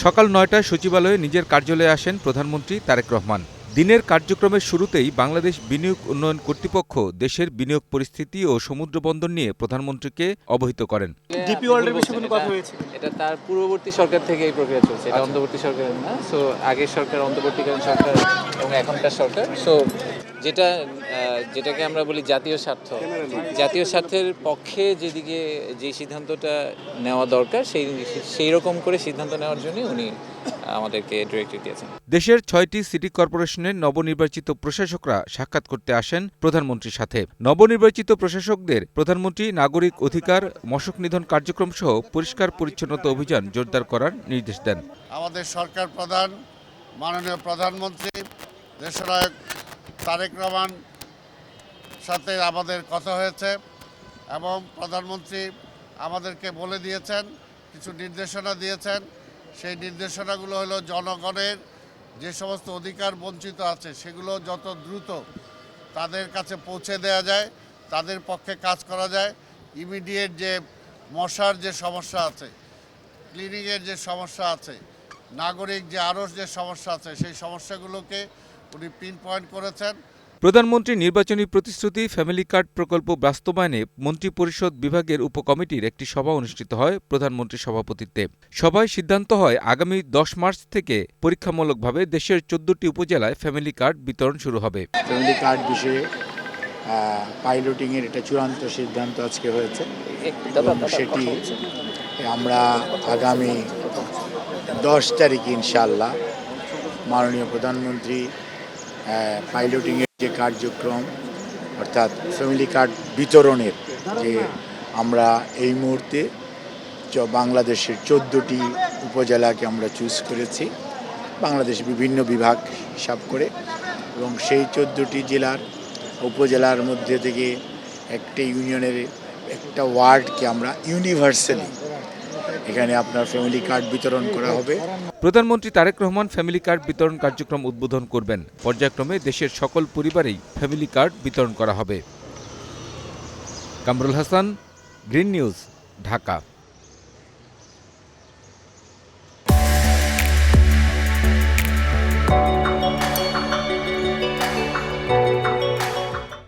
সকাল ৯টায় সচিবালয়ে নিজের কার্যালয়ে আসেন প্রধানমন্ত্রী তারেক রহমান। দিনের কার্যক্রমের শুরুতেই বাংলাদেশ বিনিয়োগ উন্নয়ন কর্তৃপক্ষ দেশের বিনিয়োগ পরিস্থিতি ও সমুদ্রবন্দর নিয়ে প্রধানমন্ত্রীকে অবহিত করেন। ডিপি ওয়ার্ল্ডের বিষয়ে কোনো কথা হয়েছে? এটা তার পূর্ববর্তী সরকার থেকে এই প্রক্রিয়া চলছে, এটা অন্তর্বর্তী সরকারের না। সো আগের সরকার, অন্তর্বর্তীকালীন সরকার এবং এখনকার সরকার। সো যেটাকে আমরা বলি জাতীয় জাতীয় স্বার্থের পক্ষে যেদিকে যে সিদ্ধান্তটা নেওয়া দরকার সেই রকম করে সিদ্ধান্ত নেওয়ার জন্য উনি আমাদেরকে ডিরেক্টিভ দিয়েছেন। দেশের ৬টি সিটি কর্পোরেশনের নবনির্বাচিত প্রশাসকরা সাক্ষাৎ করতে আসেন প্রধানমন্ত্রীর সাথে। নবনির্বাচিত প্রশাসকদের প্রধানমন্ত্রী নাগরিক অধিকার, মশক নিধন কার্যক্রম সহ পরিষ্কার পরিচ্ছন্নতা অভিযান জোরদার করার নির্দেশ দেন। আমাদের সরকার প্রধান মাননীয় প্রধানমন্ত্রী দেশনায়ক তারেক রহমান সাথে আমাদের কথা হয়েছে এবং প্রধানমন্ত্রী আমাদেরকে বলে দিয়েছেন, কিছু নির্দেশনা দিয়েছেন। সেই নির্দেশনাগুলো হলো জনগণের যে সমস্ত অধিকার বঞ্চিত আছে সেগুলো যত দ্রুত তাদের কাছে পৌঁছে দেওয়া যায়, তাদের পক্ষে কাজ করা যায়। ইমিডিয়েট যে মশার যে সমস্যা আছে, ক্লিনিংয়ের যে সমস্যা আছে, নাগরিক যে আরও যে সমস্যা আছে, সেই সমস্যাগুলোকে উনি পিন পয়েন্ট করেছেন। প্রধানমন্ত্রী নির্বাচনী প্রতিশ্রুতি ফ্যামিলি কার্ড প্রকল্প বাস্তবায়নে মন্ত্রিপরিষদ বিভাগের উপকমিটির একটি সভা অনুষ্ঠিত হয় প্রধানমন্ত্রীর সভাপতিত্বে। সভায় সিদ্ধান্ত হয় আগামী ১০ মার্চ থেকে পরীক্ষামূলকভাবে দেশের ১৪টি উপজেলায় ফ্যামিলি কার্ড বিতরণ শুরু হবে। ফ্যামিলি কার্ড বিষয়ে পাইলটিংয়ের এটা চূড়ান্ত সিদ্ধান্ত আজকে হয়েছে এবং সেটি আমরা আগামী ১০ তারিখে ইনশাআল্লাহ মাননীয় প্রধানমন্ত্রী পাইলটিংয়ের যে কার্যক্রম অর্থাৎ ফ্যামিলি কার্ড বিতরণের যে আমরা এই মুহূর্তে বাংলাদেশের 14টি উপজেলাকে আমরা চুজ করেছি, বাংলাদেশ বিভিন্ন বিভাগ হিসাব করে, এবং সেই 14টি জেলার উপজেলার মধ্যে থেকে একটা ইউনিয়নের একটা ওয়ার্ডকে আমরা ইউনিভার্সালি এখানে আপনার ফ্যামিলি কার্ড বিতরণ করা হবে। প্রধানমন্ত্রী তারেক রহমান ফ্যামিলি কার্ড বিতরণ কার্যক্রম উদ্বোধন করবেন। পর্যায়ক্রমে দেশের সকল পরিবারেই ফ্যামিলি কার্ড বিতরণ করা হবে। Kamrul Hasan, green news, Dhaka.